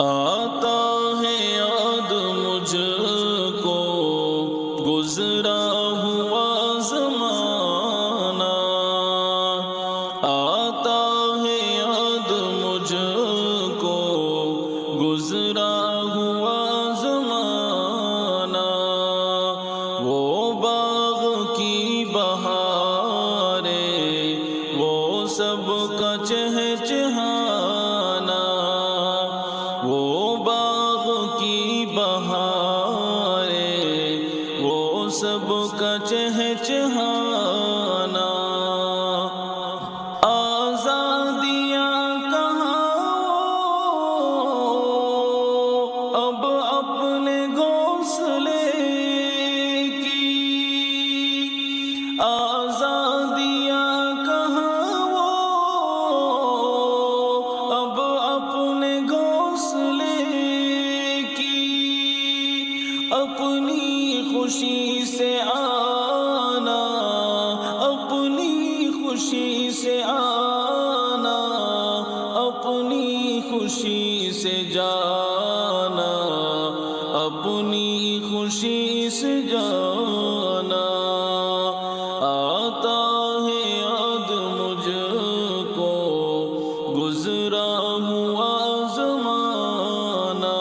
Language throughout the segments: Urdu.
آتا ہے یاد مجھ کو گزرا ہوا زمانہ، آتا ہے یاد مجھ کو گزرا ہوا زمانہ، وہ باغ کی بہاریں وہ سب کا چہچہانا، وہ باغ کی بہاریں وہ سب کا چہچہانا، آزادیاں کہاں اب اپنے گھونسلے کی، آزادیاں کہاں اب اپنے گھونسلے کی، اپنی خوشی سے آنا، اپنی خوشی سے آنا، اپنی خوشی سے جانا، اپنی خوشی سے جانا، آتا ہے یاد مجھ کو گزرا ہوا زمانہ،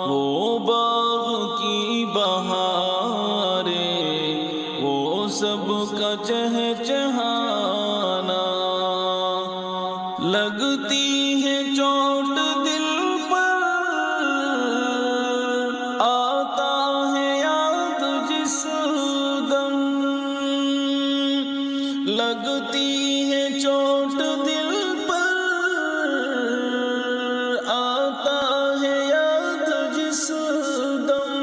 وہ باغ کی بہاریں وہ سب کا چہچہانا، لگتی ہے چوٹ دل پر آتا ہے یاد جس دم، لگتی ہے چوٹ دل پر آتا ہے یاد جس دم،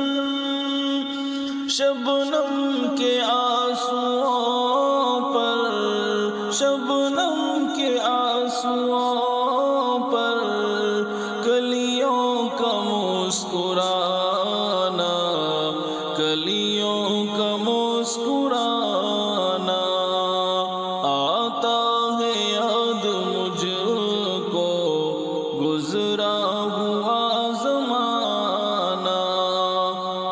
شبنم کے آنسوؤں پر، شبنم کے آنسوؤں پر کلیوں کا مسکرانا، کلیوں کا مسکرانا، آتا ہے یاد مجھ کو گزرا ہوا زمانہ،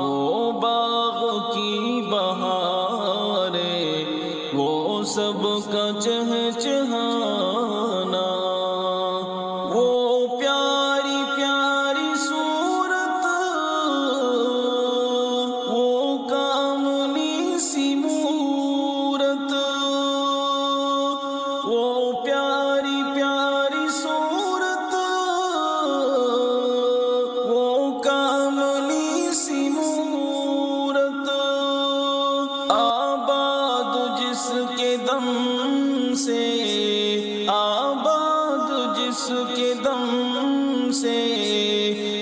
وہ باغ کی بہاریں وہ سب کا چہچہانا، وہ پیاری پیاری صورت، وہ کاملی سی مورت، وہ پیاری پیاری صورت، وہ کاملی سی مورت، آباد جس کے دم سے، آباد جس کے دم سے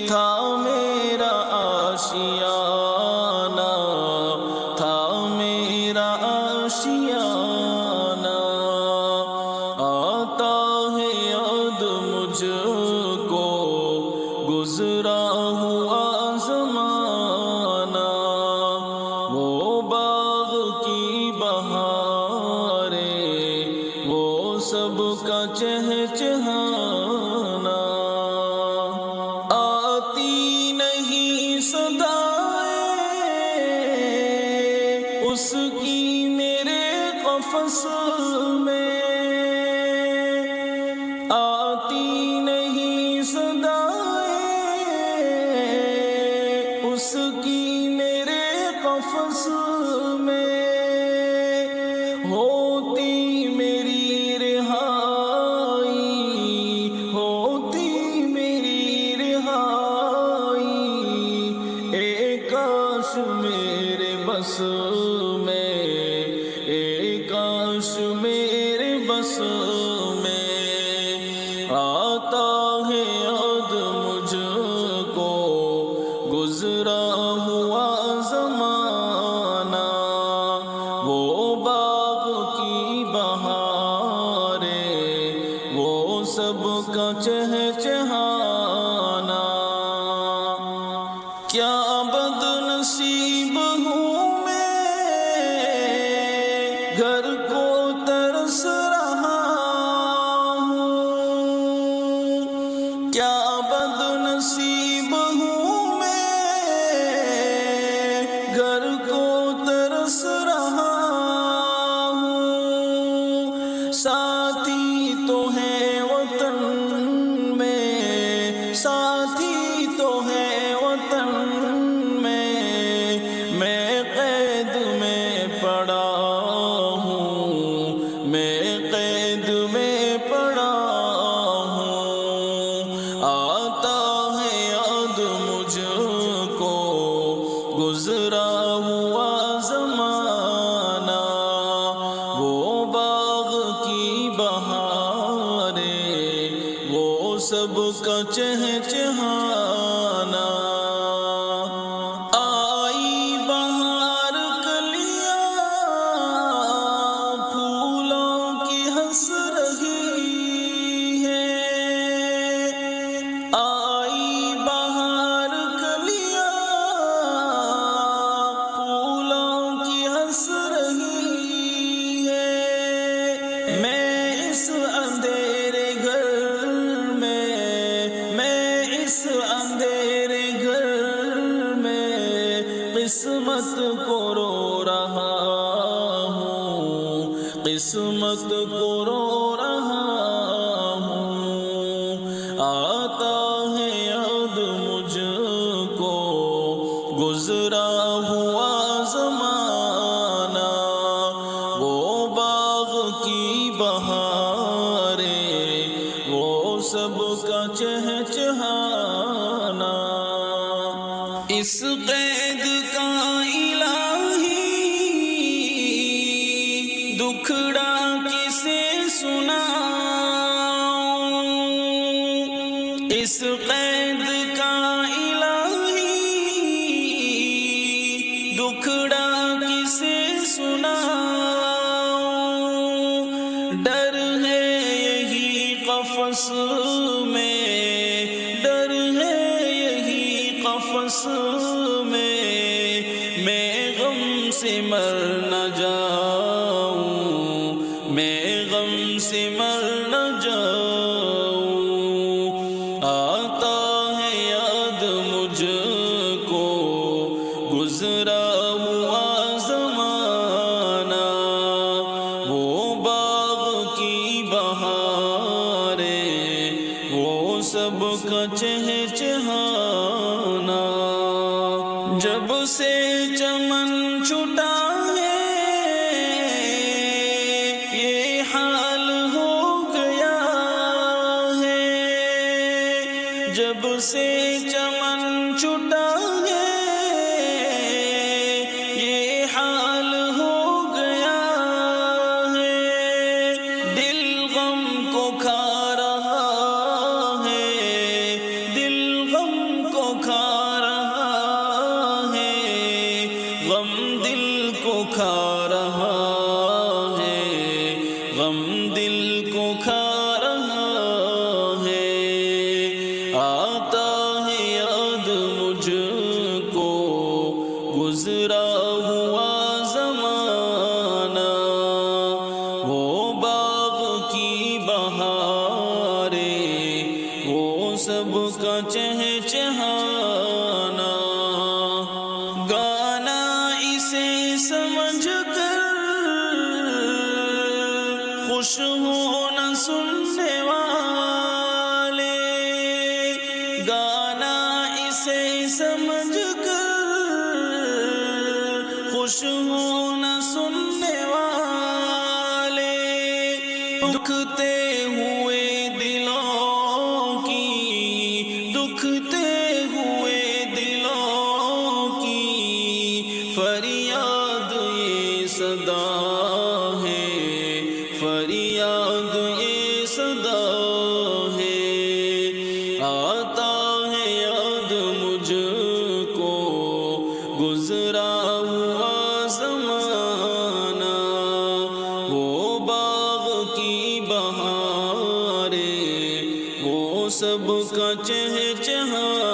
تھا میرا آشیانہ، تھا میرا آشیانہ، آتا ہے یاد مجھ کو گزرا ہوا زمانہ، وہ باغ کی بہاریں وہ سب کا چہچہانا، آتی نہیں صدائیں اس کی میرے قفس میں، آتی نہیں صدائیں اس کی میرے قفس میں، ہوتی میری رہائی، ہوتی میری رہائی، اے کاش میرے بس میں، اے کاش میرے بس میں، آتا ہے یاد مجھ کو گزرا ہوا زمانہ، وہ باغ کی بہاریں وہ سب کا چہچہانا، کیا بد نصیب ہوں میں گھر کو ترس رہا ہوں، کیا بد ساتھی تو ہے وطن میں قید میں پڑا ہوں، میں قید میں پڑا ہوں۔ آتا ہے یاد مجھ کو گزرا ہوا زمانہ، وہ باغ کی بہاریں، وہ سب کا چہچہانا۔ آئی بہار کلیاں پھولوں کی ہنس رہی ہے، آئی بہار کلیاں پھولوں کی ہنس رہی ہے۔ میں اس اندھیرے گھر میں اس اندھیرے گھر میں قسمت کو رو رہا ہوں، قسمت کو رو رہا ہوں۔ آتا ہے یاد مجھ کو گزرا ہوا زمانہ، وہ باغ کی بہاریں، وہ سب کا چہچہانا۔ اس قید کا الہی دکھڑا کسے سناؤں، اس قید کا الہی دکھڑا کسے سناؤں۔ ڈر ہے یہی قفس میں، ڈر ہے یہی قفس میں غم سے مر نہ جاؤں، میں غم سے مر نہ جاؤں۔ آتا ہے یاد مجھ کو گزرا ہوا زمانہ، وہ باغ کی بہاریں، وہ سب کا چہچہانا۔ جب سے چمن چھٹا ہے یہ حال ہو گیا ہے، جب سے چمن چھٹا ہے یہ حال ہو گیا ہے۔ دل غم کو کھا رہا ہے، دل غم کو کھا رہا ہے، غم دل کو کھا رہا ہے، غم دل کو کھا رہا ہے۔ آتا ہے یاد مجھ کو گزرا ہوا زمانہ، وہ باغ کی بہاریں، وہ سب کا چہچہانا۔ گانا اسے سمجھ کر خوش ہونا سننے والے، گانا اسے سمجھ کر خوش ہونا سننے والے، دکھتے ہوئے دلوں کی، دکھتے ہوئے دلوں کی فریاد یہ صدا ہے، فریاد یہ صدا ہے۔ آتا ہے یاد مجھ کو گزرا ہوا زمانہ، وہ باغ کی بہاریں، وہ سب کا چہچہانا۔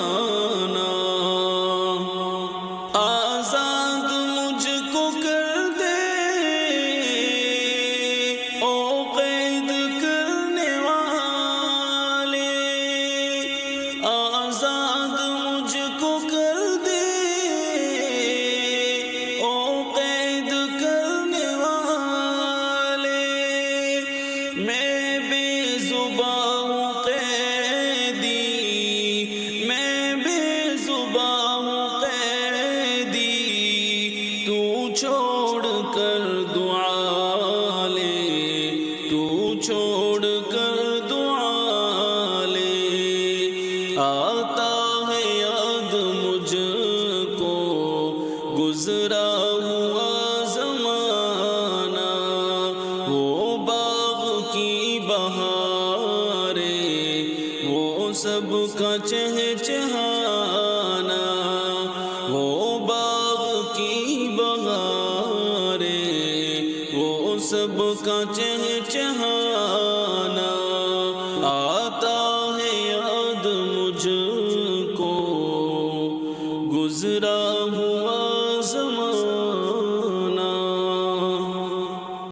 آتا ہے یاد مجھ کو گزرا ہوا زمانہ، وہ باغ کی بہاریں، وہ سب کا چہچہانا، وہ باغ کی بہاریں، وہ سب کا چہچہانا، آتا ہے یاد مجھ کو گزرا ہوا زمانہ۔